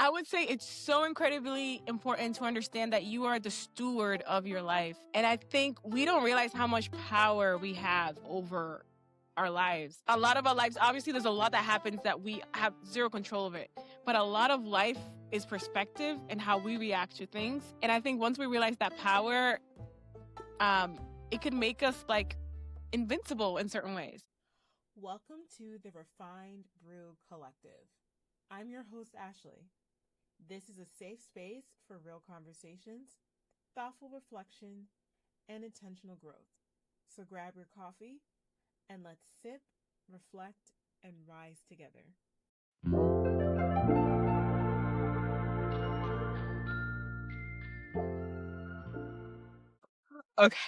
I would say it's so incredibly important to understand that you are the steward of your life. And I think we don't realize how much power we have over our lives. A lot of our lives, obviously, there's a lot that happens that we have zero control of it. But a lot of life is perspective and how we react to things. And I think once we realize that power, it could make us like invincible in certain ways. Welcome to the Refined Brew Collective. I'm your host, Ashley. This is a safe space for real conversations, thoughtful reflection, and intentional growth. So grab your coffee and let's sip, reflect, and rise together. Okay.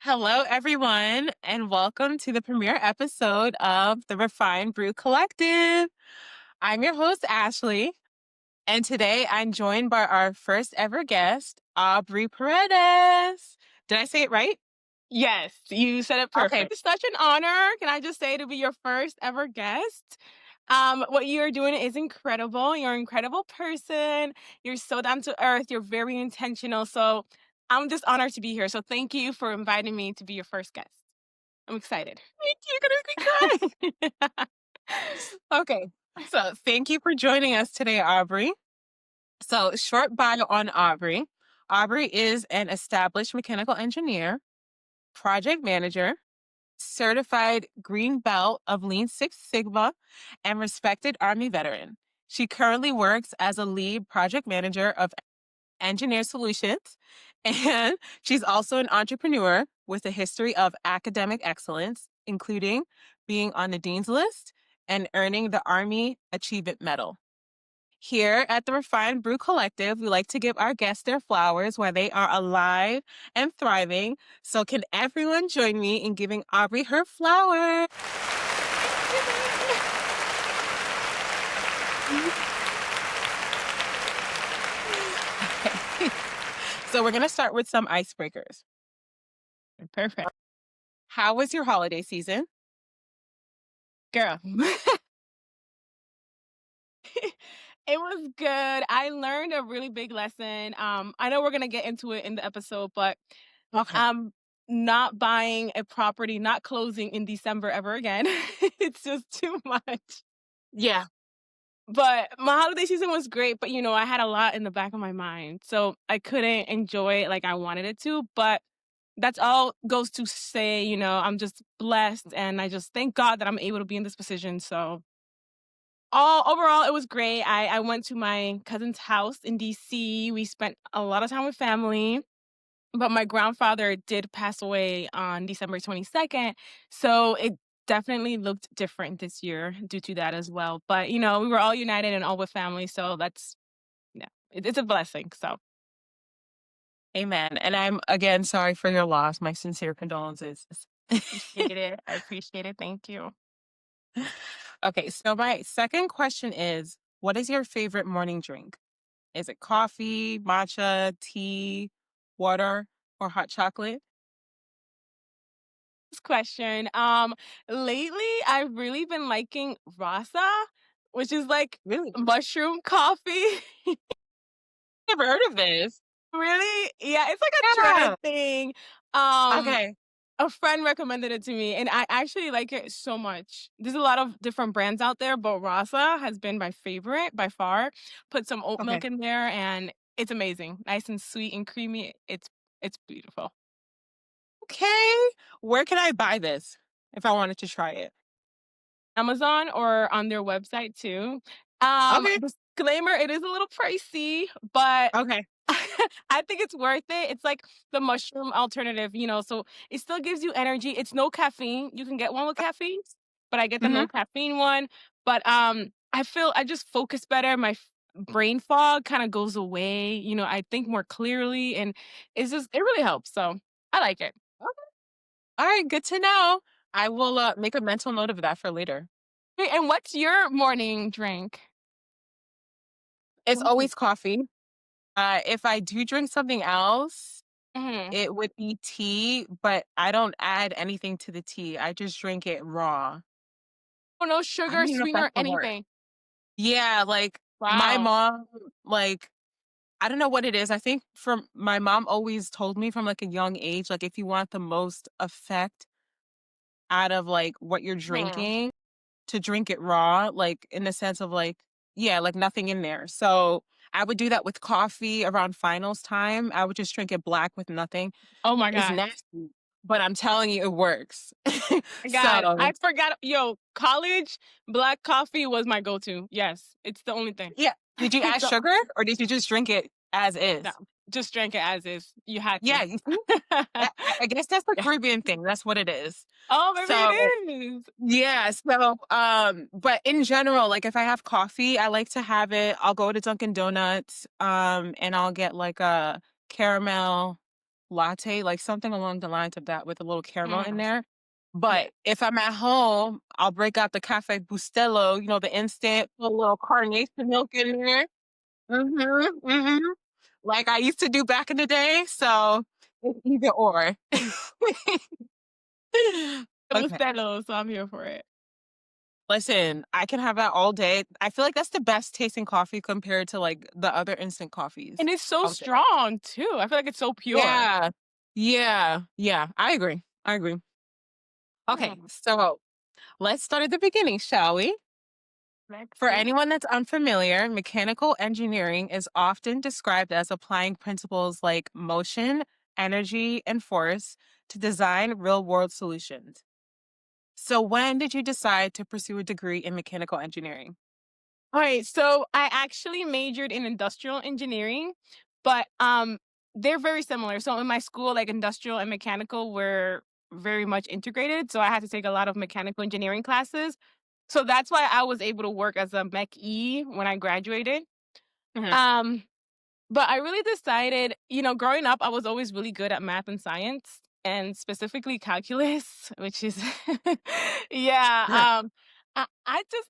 Hello, everyone, and welcome to the premiere episode of the Refined Brew Collective. I'm your host, Ashley, and today I'm joined by our first ever guest, Aubrey Paredes. Did I say it right? Yes, you said it perfect. Okay. It's such an honor, can I just say, to be your first ever guest. What you're doing is incredible. You're an incredible person. You're so down to earth. You're very intentional. So I'm just honored to be here. So thank you for inviting me to be your first guest. I'm excited. Thank you. You're gonna make me cry. Okay. So thank you for joining us today, Aubrey. So short bio on Aubrey. Aubrey is an established mechanical engineer, project manager, certified green belt of Lean Six Sigma, and respected Army veteran. She currently works as a lead project manager of Engineer Solutions, and she's also an entrepreneur with a history of academic excellence, including being on the Dean's List and earning the Army Achievement Medal. Here at the Refined Brew Collective, we like to give our guests their flowers while they are alive and thriving. So can everyone join me in giving Aubrey her flowers? Okay. So we're going to start with some icebreakers. Perfect. How was your holiday season? Girl. It was good. I learned a really big lesson. I know we're gonna get into it in the episode, but Okay. not buying a property, not closing in December ever again. It's just too much. Yeah. But my holiday season was great, but I had a lot in the back of my mind. So I couldn't enjoy it like I wanted it to. But that's all goes to say, I'm just blessed and I just thank God that I'm able to be in this position. So all overall, it was great. I went to my cousin's house in DC. We spent a lot of time with family, but my grandfather did pass away on December 22nd. So it definitely looked different this year due to that as well. But, we were all united and all with family. So that's, yeah, it's a blessing. So, Amen. And I'm again sorry for your loss. My sincere condolences. appreciate it. I appreciate it. Thank you. Okay, so my second question is, what is your favorite morning drink? Is it coffee, matcha, tea, water, or hot chocolate? This question. Lately I've really been liking rasa, which is like Really? mushroom coffee. Never heard of this. Really? Yeah, it's like a Yeah. trend thing. Um, Okay. a friend recommended it to me, and I actually like it so much. There's a lot of different brands out there, but Rasa has been my favorite by far. Put some oat Okay. milk in there, and it's amazing. Nice and sweet and creamy. It's beautiful. Okay. Where can I buy this if I wanted to try it? Amazon or on their website too. Okay. Disclaimer, it is a little pricey, but Okay. I think it's worth it. It's like the mushroom alternative, so it still gives you energy. It's no caffeine. You can get one with caffeine, but I get the Mm-hmm. no caffeine one. But I feel I just focus better. My brain fog kind of goes away. I think more clearly, and it really helps. So I like it. All right. Good to know. I will make a mental note of that for later. Hey, and what's your morning drink? It's always coffee. If I do drink something else, Mhm. it would be tea, but I don't add anything to the tea. I just drink it raw. Oh, no I sugar, don't even know if sweetener, that's the word. anything. Yeah, like my Wow. mom, like I don't know what it is. I think from my mom always told me from like a young age, like if you want the most effect out of like what you're Hmm. drinking, to drink it raw, like in the sense of like, yeah, like nothing in there. So I would do that with coffee around finals time. I would just drink it black with nothing. Oh my It's God. nasty, but I'm telling you, it works. God, So I forgot. Yo, college black coffee was my go-to. Yes, it's the only thing. yeah. Did you add So, sugar or did you just drink it as no, is? just drank it as is. You had to. Yeah, you see? I guess that's the Yeah. Caribbean thing. That's what it is. Oh, maybe So it is. yeah, so but in general, like if I have coffee, I like to have it. I'll go to Dunkin' Donuts, and I'll get like a caramel latte, like something along the lines of that with a little caramel in Mm, there. yeah. But if I'm at home, I'll break out the Cafe Bustelo, the instant, put a little carnation milk in there. Hmm. Like I used to do back in the day. So it's either or. It was Okay. Stella, so I'm here for it. Listen, I can have that all day. I feel like that's the best tasting coffee compared to like the other instant coffees And it's so out there. strong too. I feel like it's so pure. Yeah. Yeah. Yeah. I agree. I agree. Okay. Hmm. So let's start at the beginning, shall we? Let's For see. anyone that's unfamiliar, mechanical engineering is often described as applying principles like motion, energy, and force to design real world solutions. So, when did you decide to pursue a degree in mechanical engineering? All right, so I actually majored in industrial engineering, but they're very similar. So in my school, like industrial and mechanical were very much integrated. So I had to take a lot of mechanical engineering classes. So that's why I was able to work as a mech E when I graduated. Hmm. Um, but I really decided, growing up, I was always really good at math and science, and specifically calculus, which is, yeah.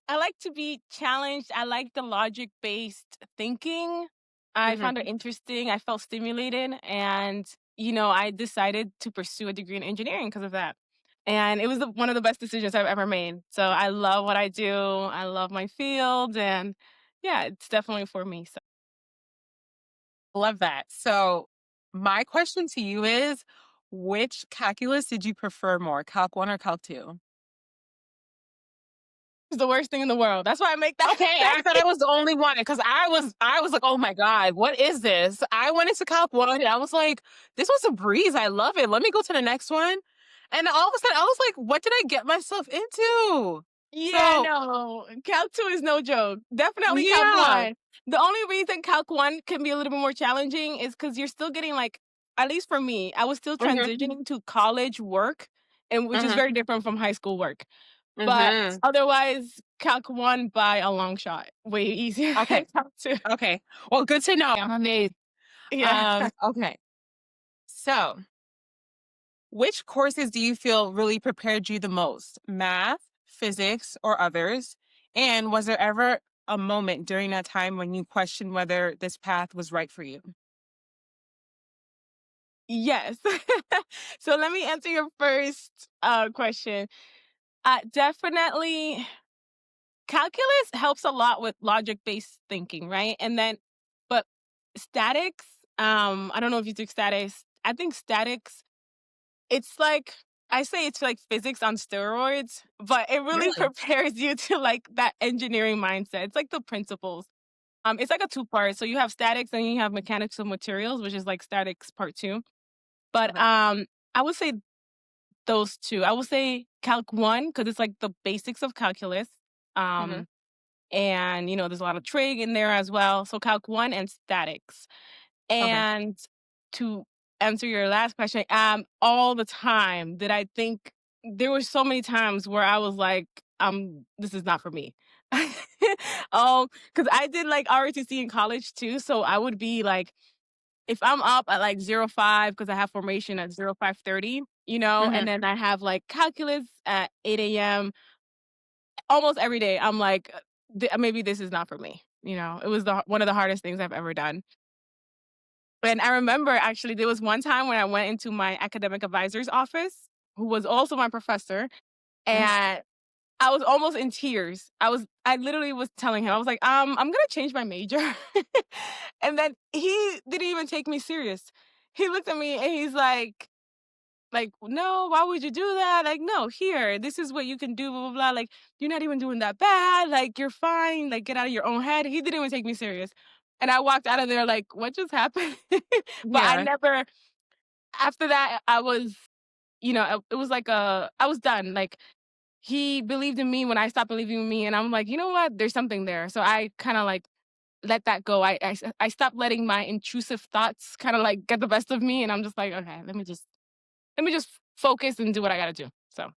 I like to be challenged. I like the logic based thinking. I Hmm. found it interesting. I felt stimulated, and I decided to pursue a degree in engineering because of that. And it was one of the best decisions I've ever made. So I love what I do. I love my field, and yeah, it's definitely for me. So. Love that. So, my question to you is which calculus did you prefer more, Calc 1 or Calc 2? It's the worst thing in the world. That's why I make that Okay, I thought I was the only one because I was like, oh my God, what is this? I went into Calc 1 and I was like, this was a breeze. I love it. Let me go to the next one. And all of a sudden I was like, what did I get myself into? Yeah, So no. Calc 2 is no joke. Definitely Calc yeah. 1. The only reason Calc 1 can be a little bit more challenging is because 'cause you're still getting, like, at least for me, I was still Hmm. transitioning to college work, and which is Hmm. very different from high school work. But Hmm. otherwise, Calc 1 by a long shot, way easier Okay. than Calc 2. Okay. Well, good to know. I'm amazed. Yeah. Okay. So which courses do you feel really prepared you the most? Math, physics, or others? And was there ever a moment during that time when you questioned whether this path was right for you? Yes. So let me answer your first, question. Definitely calculus helps a lot with logic-based thinking, right? And then but statics, I don't know if you took statics. I think statics, it's like I say it's like physics on steroids, but it really Really? prepares you to like that engineering mindset. It's like the principles. It's like a two-part. So you have statics and you have mechanics of materials, which is like statics part 2. But Okay. I would say those 2. I would say Calc 1 because it's like the basics of calculus. Hmm. Um and there's a lot of trig in there as well, so calc 1 and statics. Okay. And to answer your last question, all the time that I think there were so many times where I was like, this is not for me. Because I did like ROTC in college too, so I would be like, if I'm up at like 05 because I have formation at 05:30, Hmm. and then I have like calculus at 8 a.m. almost every day, I'm like, maybe this is not for me. It was one of the hardest things I've ever done. And I remember actually there was one time when I went into my academic advisor's office, who was also my professor, Hmm. and I was almost in tears. I literally was telling him, I was like, I'm gonna change my major. And then he didn't even take me serious. He looked at me and he's like, no, why would you do that? Like, no, here, this is what you can do, blah, blah, blah. Like, you're not even doing that bad. Like, you're fine. Like, get out of your own head. He didn't even take me serious. And I walked out of there like, what just happened? But I Yeah. never, after that, I was, it was like I was done. Like, he believed in me when I stopped believing in me. And I'm like, you know what? There's something there. So I kind of like let that go. I stopped letting my intrusive thoughts kind of like get the best of me. And I'm just like, okay, let me just focus and do what I gotta do. So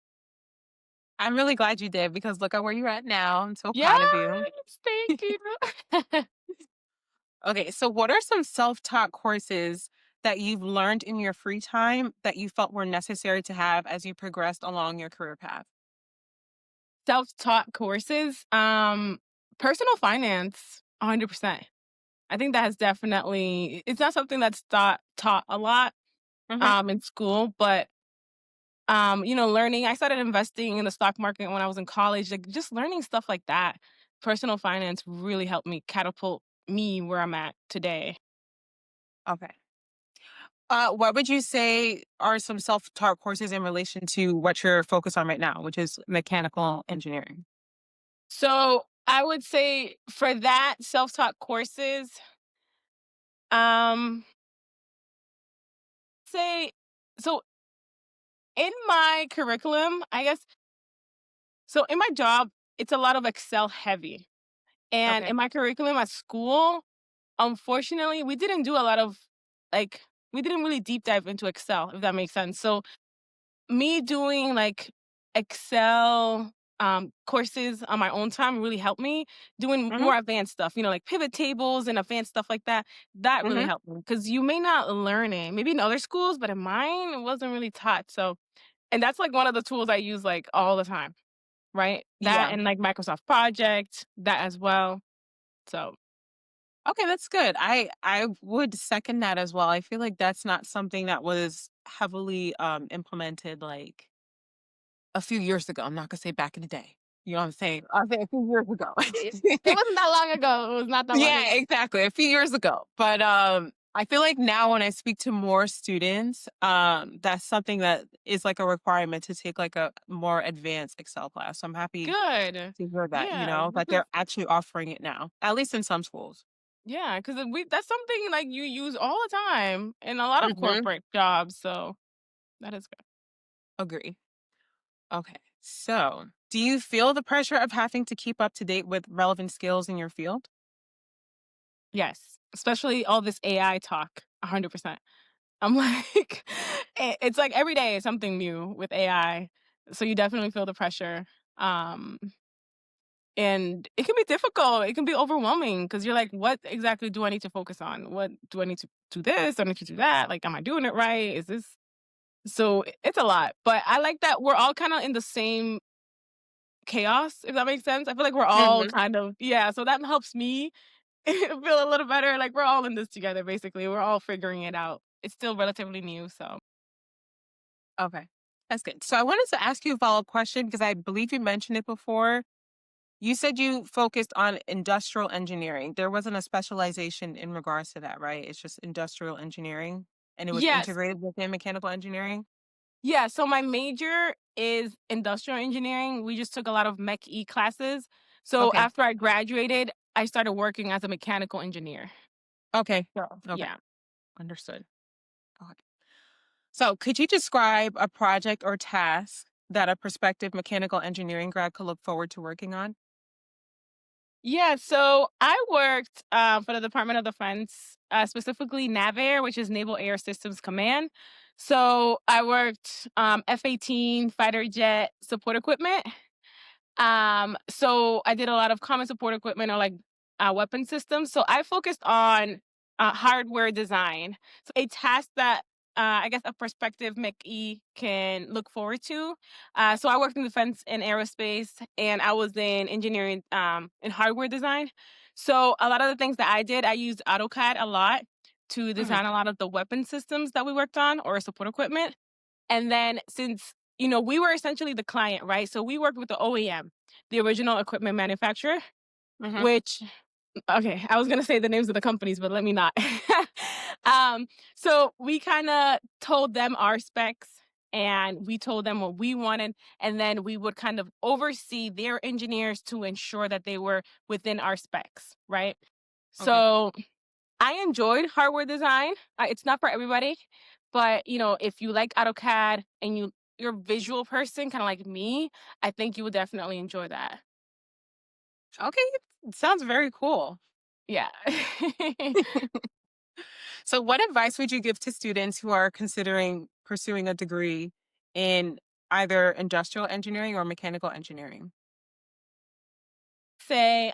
I'm really glad you did because look at where you're at now. I'm so yes, proud of you. thank you. Okay, so what are some self-taught courses that you've learned in your free time that you felt were necessary to have as you progressed along your career path? Self-taught courses, personal finance, 100%. I think that has definitely it's not something that's taught a lot, Mhm. in school, but, learning I started investing in the stock market when I was in college, like, just learning stuff like that. Personal finance really helped me catapult me where I'm at today. Okay. What would you say are some self-taught courses in relation to what you're focused on right now, which is mechanical engineering? So, I would say for that, self-taught courses, um, say so in my curriculum, I guess so in my job, it's a lot of Excel heavy. And Okay. in my curriculum at school, unfortunately, we didn't do a lot of like we didn't really deep dive into Excel, if that makes sense. So me doing like Excel courses on my own time really helped me doing Mhm. more advanced stuff, like pivot tables and advanced stuff like that. That really Mhm. helped me because you may not learn it, maybe in other schools, but in mine, it wasn't really taught. So, and that's like one of the tools I use like all the time, right? That Yeah. and like Microsoft Project, that as well. So, Okay, that's good. I would second that as well. I feel like that's not something that was heavily implemented like a few years ago. I'm not gonna say back in the day. You know what I'm saying? I'll say a few years ago. it wasn't that long ago. It was not that long Yeah, ago. exactly. A few years ago. But I feel like now when I speak to more students, that's something that is like a requirement to take like a more advanced Excel class. So I'm happy Good. to hear that, Yeah, that because they're actually offering it now, at least in some schools. yeah, because we that's something, like, you use all the time in a lot of Hmm. corporate jobs, so that is good. Agree. Okay. So do you feel the pressure of having to keep up to date with relevant skills in your field? Yes, especially all this AI talk, 100%. I'm like it's like every day is something new with AI, so you definitely feel the pressure, um, and it can be difficult, it can be overwhelming because 'cause you're like, "What exactly do I need to focus on? What do I need to do this? Do I need to do that? Like, am I doing it right? Is this" So, it's a lot, but I like that we're all kinda in the same chaos, if that makes sense. I feel like we're all Hmm. kind of yeah, so that helps me feel a little better, like, we're all in this together, basically, we're all figuring it out. It's still relatively new, so Okay. That's good. So I wanted to ask you a follow-up question because I believe you mentioned it before. You said you focused on industrial engineering. There wasn't a specialization in regards to that, right? It's just industrial engineering and it was yes. integrated within mechanical engineering? Yeah, so my major is industrial engineering, we just took a lot of Mech E classes. So Okay. after I graduated, I started working as a mechanical engineer. Okay. So, Okay. yeah. Understood. Okay. So could you describe a project or task that a prospective mechanical engineering grad could look forward to working on? Yeah, so I worked for the Department of Defense, specifically NAVAIR, which is Naval Air Systems Command. So I worked F-18 fighter jet support equipment. So I did a lot of common support equipment or like weapon systems. So I focused on hardware design. So a task that I guess a prospective McE can look forward to. So I worked in defense and aerospace, and I was in engineering in hardware design. So a lot of the things that I did, I used AutoCAD a lot to Mhm. design a lot of the weapon systems that we worked on or support equipment. And then since we were essentially the client, right? So we worked with the OEM, the original equipment manufacturer, Hmm. which okay, I was gonna say the names of the companies, but let me not. um, so we kind of told them our specs and we told them what we wanted, and then we would kind of oversee their engineers to ensure that they were within our specs, right? Okay. So I enjoyed hardware design. It's not for everybody, but if you like AutoCAD and you're a visual person, kind of like me, I think you would definitely enjoy that. Okay. It sounds very cool. Yeah. So, what advice would you give to students who are considering pursuing a degree in either industrial engineering or mechanical engineering? Say,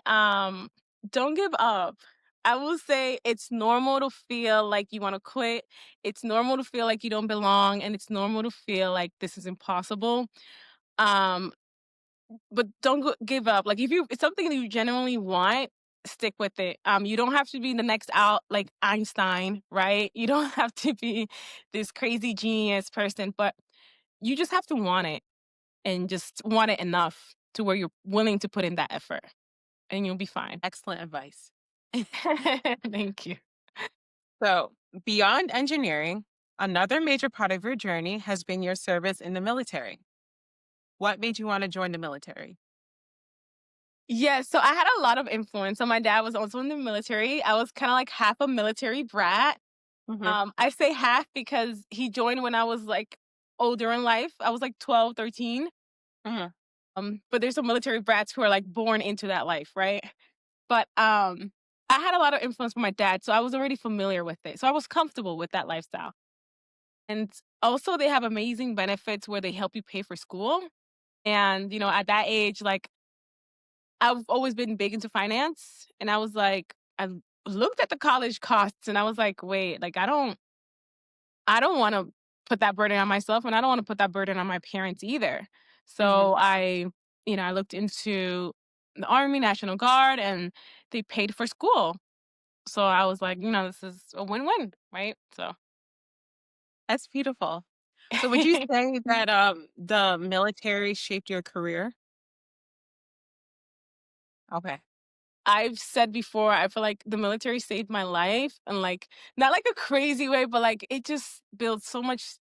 don't give up. I will say it's normal to feel like you want to quit. It's normal to feel like you don't belong, and it's normal to feel like this is impossible. Um, but don't give up. Like if it's something that you genuinely want, stick with it. You don't have to be the next out like Einstein, right? You don't have to be this crazy genius person, but you just have to want it and just want it enough to where you're willing to put in that effort, and you'll be fine. Excellent advice. Thank you. So, beyond engineering, another major part of your journey has been your service in the military. What made you want to join the military? Yeah, so I had a lot of influence. So my dad was also in the military. I was kind of like half a military brat. Hmm. I say half because he joined when I was like older in life. I was like 12, 13. Hmm. But there's some military brats who are like born into that life, right? But I had a lot of influence from my dad, so I was already familiar with it. So I was comfortable with that lifestyle. And also they have amazing benefits where they help you pay for school. And at that age, like I've always been big into finance, and I was like, I looked at the college costs, and I was like, wait, like I don't want to put that burden on myself, and I don't want to put that burden on my parents either. Hmm. So I looked into the Army National Guard, and they paid for school. So I was like, this is a win-win, right? So That's beautiful. So, would you say that the military shaped your career? Okay. I've said before, I feel like the military saved my life, and like not like a crazy way, but like it just built so much.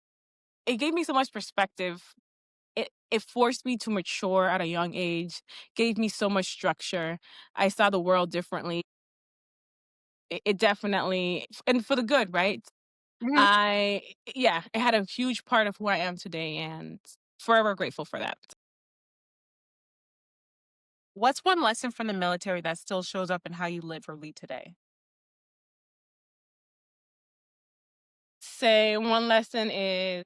It gave me so much perspective. It forced me to mature at a young age, gave me so much structure. I saw the world differently. It definitely, and for the good, right? Hmm. Yeah, it had a huge part of who I am today, and forever grateful for that. What's one lesson from the military that still shows up in how you live or lead today? Say one lesson is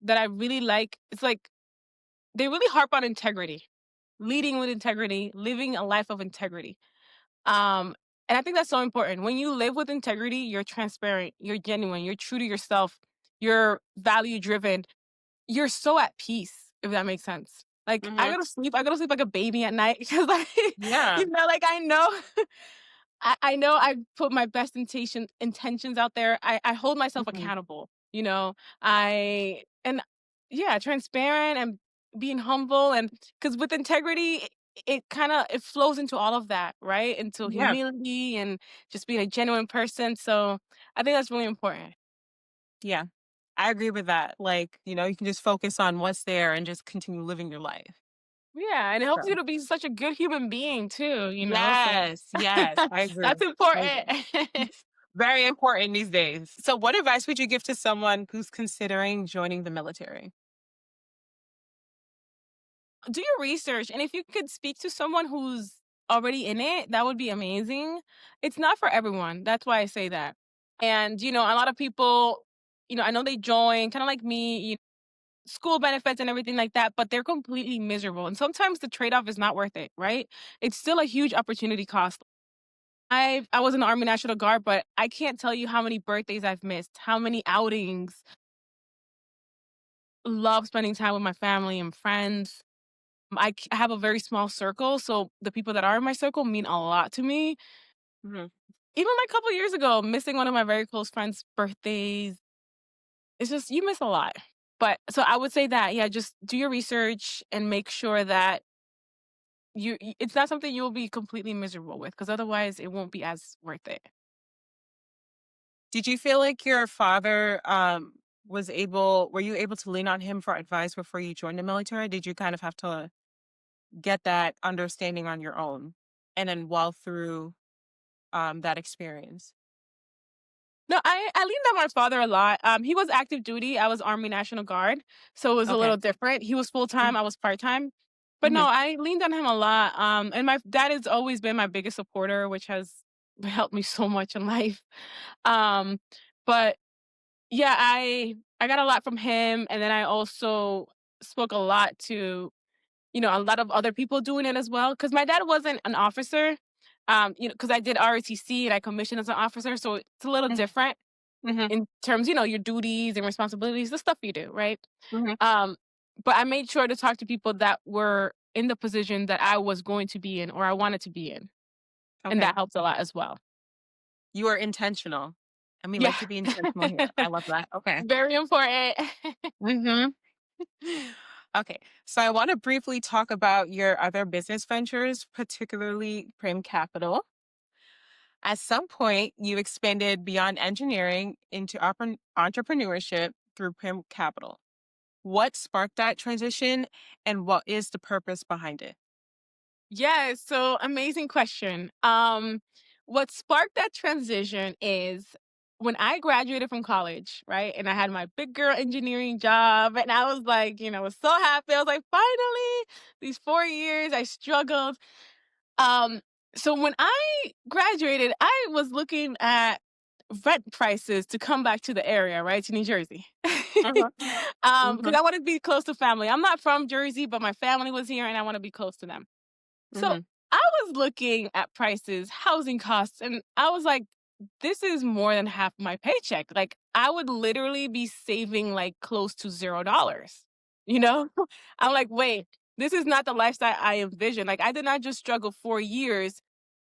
that I really like. It's like they really harp on integrity, leading with integrity, living a life of integrity. Um, and I think that's so important. When you live with integrity, you're transparent, you're genuine, you're true to yourself, you're value driven, you're so at peace, if that makes sense. Like Hmm. I go to sleep like a baby at night because like Yeah. like I know I know I put my best intentions out there. I hold myself Hmm. accountable, I and yeah, transparent and being humble, and because with integrity it kind of it flows into all of that, right? Into Yeah. humility and just being a genuine person. So I think that's really important. Yeah. I agree with that. Like, you can just focus on what's there and just continue living your life. Yeah, and it helps you So, to be such a good human being too. So yes, yes, I agree. that's I important. agree. Very important these days. So, what advice would you give to someone who's considering joining the military? Do your research, and if you could speak to someone who's already in it, that would be amazing. It's not for everyone. That's why I say that. And a lot of people, I know they join kind of like me, school benefits and everything like that, but they're completely miserable. And sometimes the trade-off is not worth it, right? It's still a huge opportunity cost. I was in the Army National Guard, but I can't tell you how many birthdays I've missed, how many outings, love spending time with my family and friends. I have a very small circle, so the people that are in my circle mean a lot to me. Mhm. Even like a couple years ago, missing one of my very close friends' birthdays, it's just you miss a lot. But so I would say that, yeah, just do your research and make sure that it's not something you'll be completely miserable with, because otherwise it won't be as worth it. Did you feel like your father were you able to lean on him for advice before you joined the military? Did you kind of have to get that understanding on your own and then well through that experience? No, I leaned on my father a lot. He was active duty. I was Army National Guard, so it was a Okay. little different. He was full time. I was part time. But no, Mm-hmm. I leaned on him a lot. And my dad has always been my biggest supporter, which has helped me so much in life. Um, but yeah, I got a lot from him, and then I also spoke a lot to, a lot of other people doing it as well. Because my dad wasn't an officer. Because I did ROTC and I commissioned as an officer, so it's a little different Mm-hmm. in terms, your duties and responsibilities, the stuff you do, right? Mm-hmm. Um, but I made sure to talk to people that were in the position that I was going to be in or I wanted to be in. And Okay. that helps a lot as well. You are intentional. And we Yeah. like to be intentional here. I love that. Okay. Very important. Mm-hmm. Okay. So I want to briefly talk about your other business ventures, particularly Prim Capital. At some point, you expanded beyond engineering into entrepreneurship through Prim Capital. What sparked that transition and what is the purpose behind it? Yes, so amazing question. What sparked that transition is when I graduated from college, right? And I had my big girl engineering job, and I was like, was so happy. I was like, finally, these 4 years I struggled. Um, so when I graduated, I was looking at rent prices to come back to the area, right, to New Jersey. Uh-huh. Because Mhm, I wanted to be close to family. I'm not from Jersey, but my family was here, and I want to be close to them. So mhm, I was looking at prices, housing costs, and I was like, this is more than half my paycheck. Like, I would literally be saving like close to $0. You know? I'm like, wait, this is not the lifestyle I envisioned. Like, I did not just struggle 4 years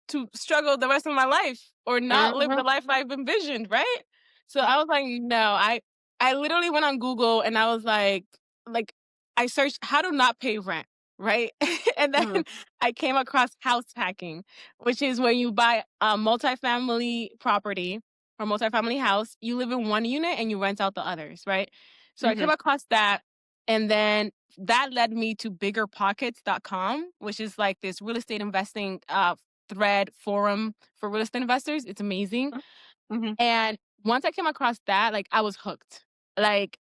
to struggle the rest of my life or not live mhm, the life I've envisioned, right? So I was like, no, I literally went on Google and I was like I searched how to not pay rent, right? And then mhm, I came across house hacking, which is when you buy a multifamily property or multifamily house, you live in one unit and you rent out the others, right? So I came mhm, across that, and then that led me to biggerpockets.com, which is like this real estate investing thread forum for real estate investors. It's amazing. mhm. And once I came across that, like I was hooked. Like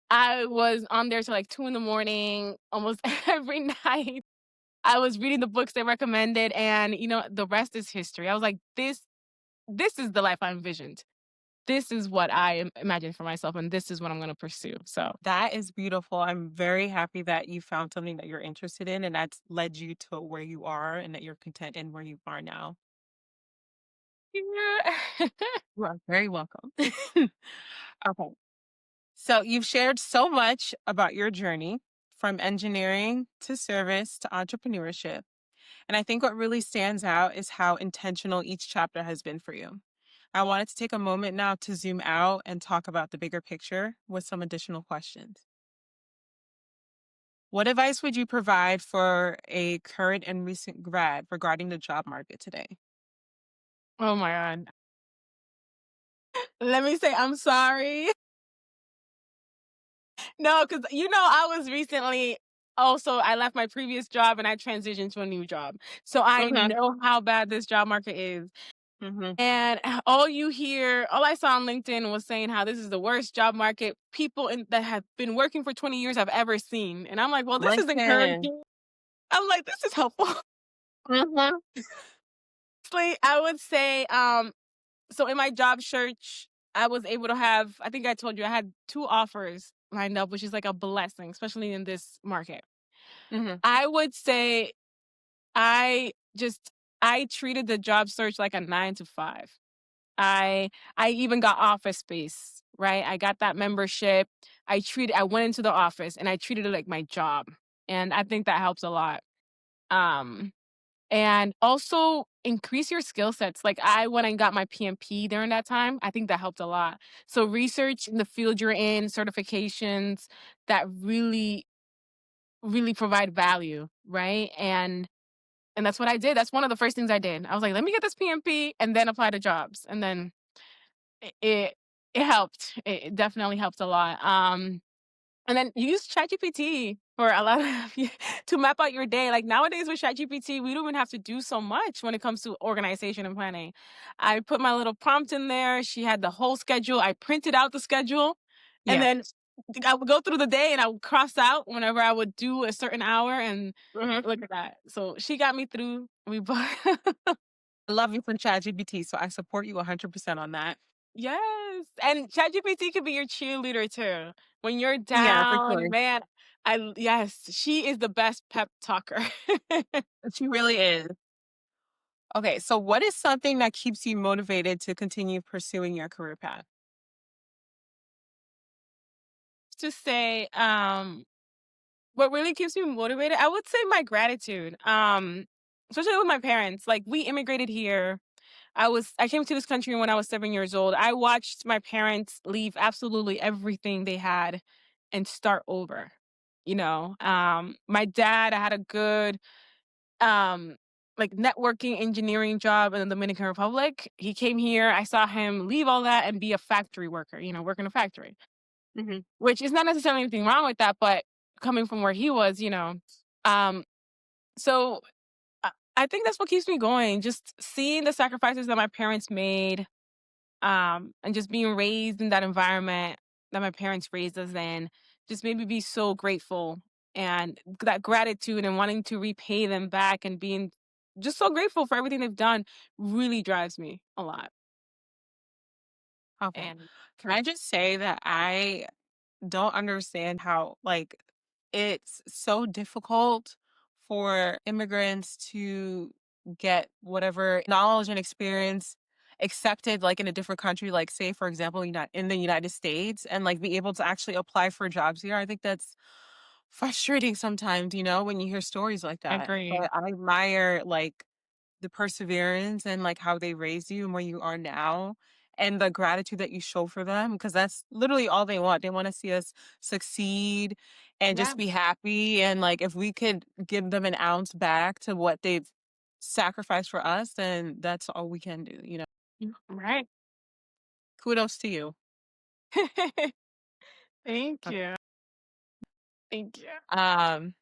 I was on there till like 2 in the morning almost every night. I was reading the books they recommended, and the rest is history. I was like, this is the life I envisioned. This is what I imagined for myself, and this is what I'm gonna pursue. So That is beautiful. I'm very happy that you found something that you're interested in and that's led you to where you are and that you're content in where you are now. yeah. You are very welcome. Okay. So you've shared so much about your journey from engineering to service to entrepreneurship. And I think what really stands out is how intentional each chapter has been for you. I wanted to take a moment now to zoom out and talk about the bigger picture with some additional questions. What advice would you provide for a current and recent grad regarding the job market today? Oh my god. Let me say I'm sorry. No, because I was recently also I left my previous job and I transitioned to a new job. So I Mhm, know how bad this job market is. mhm. And all I saw on LinkedIn was saying how this is the worst job market people that have been working for 20 years I've ever seen. And I'm like, well, this is Listen. encouraging. I'm like, this is helpful. Mhm, Honestly, I would say, so in my job search, I was able to have, I think I told you I had 2 offers lined up, which is like a blessing, especially in this market. mhm, I would say I just I treated the job search like a 9 to 5. I I even got office space, right? I got that membership. I went into the office and I treated it like my job. And I think that helps a lot. Um and also increase your skill sets. Like I went and got my PMP during that time. I think that helped a lot. So research in the field you're in, certifications that really provide value, right? And that's what I did. That's one of the first things I did. I was like, let me get this PMP and then apply to jobs. And then it it helped. It definitely helped a lot. And then use ChatGPT for a lot of to map out your day. Like nowadays with ChatGPT, we don't even have to do so much when it comes to organization and planning. I put my little prompt in there. She had the whole schedule. I printed out the schedule, and Yeah. then I would go through the day and I would cross out whenever I would do a certain hour. And Mhm. look at that. So she got me through. We both. I love you from ChatGPT, so I support you 100% on that. Yes, and ChatGPT could be your cheerleader too. When you're Yeah, for down, sure. man, yes, she is the best pep talker. She really is. Okay, so what is something that keeps you motivated to continue pursuing your career path? To say, what really keeps me motivated, I would say my gratitude. Especially with my parents. Like we immigrated here. I came to this country when I was 7 years old. I watched my parents leave absolutely everything they had and start over. My dad had a good um like networking engineering job in the Dominican Republic. He came here. I saw him leave all that and be a factory worker, work in a factory, Mhm. which is not necessarily anything wrong with that, but coming from where he was, um, so I think that's what keeps me going. Just seeing the sacrifices that my parents made, and just being raised in that environment that my parents raised us in, just made me be so grateful, and that gratitude and wanting to repay them back and being just so grateful for everything they've done really drives me a lot. Okay. And Can I just say that I don't understand how, like, it's so difficult for immigrants to get whatever knowledge and experience accepted, like, in a different country, like, say, for example, in the United States, and, like, be able to actually apply for jobs here. I think that's frustrating sometimes, when you hear stories like I that. agree. But I admire, like, the perseverance and, like, how they raised you and where you are now, and the gratitude that you show for them, because that's literally all they want. They wanna see us succeed and Yeah. just be happy, and, like, if we could give them an ounce back to what they've sacrificed for us, then that's all we can do. Right. Kudos to you. Thank Okay. you. Thank you. Um,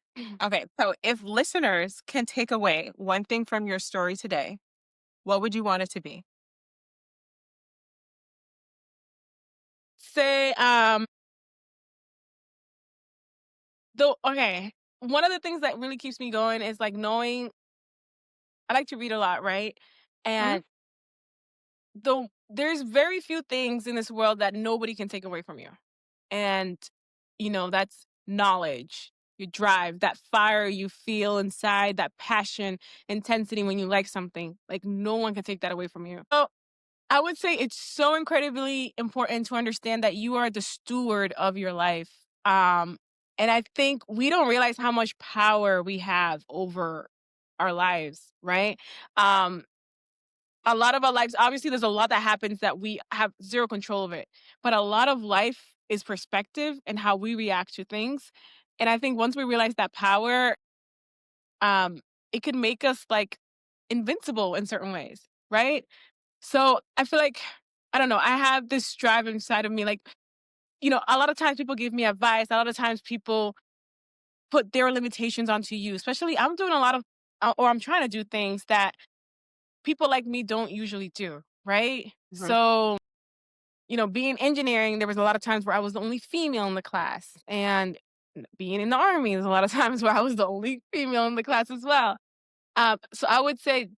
okay, so if listeners can take away one thing from your story today, what would you want it to be? Say, though, okay. One of the things that really keeps me going is like knowing I like to read a lot, right? Mhm. And there's very few things in this world that nobody can take away from you. And, that's knowledge, your drive, that fire you feel inside, that passion, intensity when you like something. Like no one can take that away from you. So I would say it's so incredibly important to understand that you are the steward of your life. And I think we don't realize how much power we have over our lives, right? Um, a lot of our lives, obviously, there's a lot that happens that we have zero control of it. But a lot of life is perspective and how we react to things. And I think once we realize that power, um, it could make us like invincible in certain ways, right? So I feel like, I don't know, I have this drive inside of me. Like, a lot of times people give me advice. A lot of times people put their limitations onto you, especially I'm doing a lot of, or I'm trying to do things that people like me don't usually do, right? Mhm. So, being engineering, there was a lot of times where I was the only female in the class. And being in the army, there's a lot of times where I was the only female in the class as well. So I would say,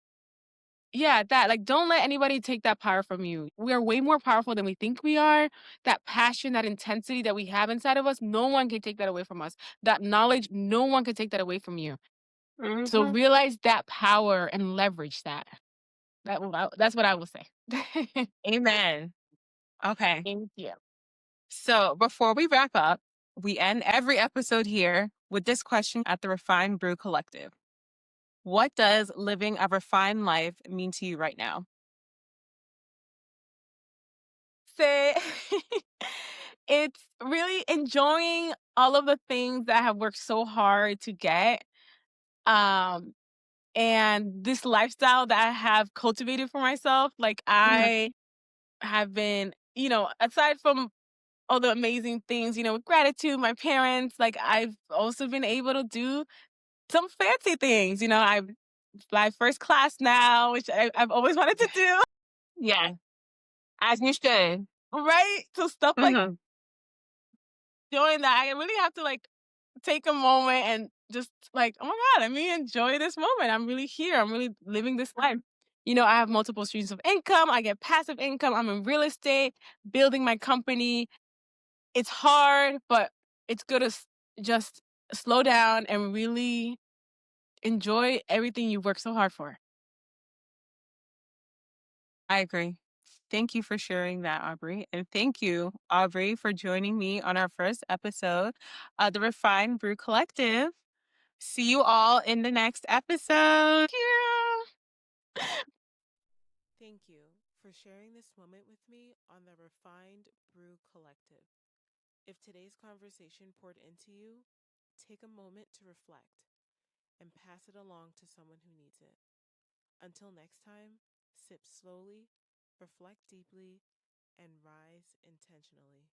yeah, that like don't let anybody take that power from you. We are way more powerful than we think we are. That passion, that intensity that we have inside of us, no one can take that away from us. That knowledge, no one can take that away from you. So Mhm. realize that power and leverage that. That's what I will say. Amen. Okay. Thank you. So before we wrap up, we end every episode here with this question at the Refined Brew Collective. What does living a refined life mean to you right now? Say it's really enjoying all of the things that I have worked so hard to get. Um, and this lifestyle that I have cultivated for myself, like Mhm. I have been, aside from all the amazing things, with gratitude, my parents, like I've also been able to do some fancy things. I fly first class now, which I've always wanted to do, Yeah, as you should. right? So stuff like Mhm. doing that, I really have to like take a moment and just like, oh my God, let me enjoy this moment. I'm really here. I'm really living this life. I have multiple streams of income. I get passive income. I'm in real estate, building my company. It's hard, but it's good to just slow down and really enjoy everything you work so hard for. I agree. Thank you for sharing that, Aubrey. And thank you, Aubrey, for joining me on our first episode of the Refined Brew Collective. See you all in the next episode. Yeah. Thank you for sharing this moment with me on the Refined Brew Collective. If today's conversation poured into you, take a moment to reflect and pass it along to someone who needs it. Until next time, sip slowly, reflect deeply, and rise intentionally.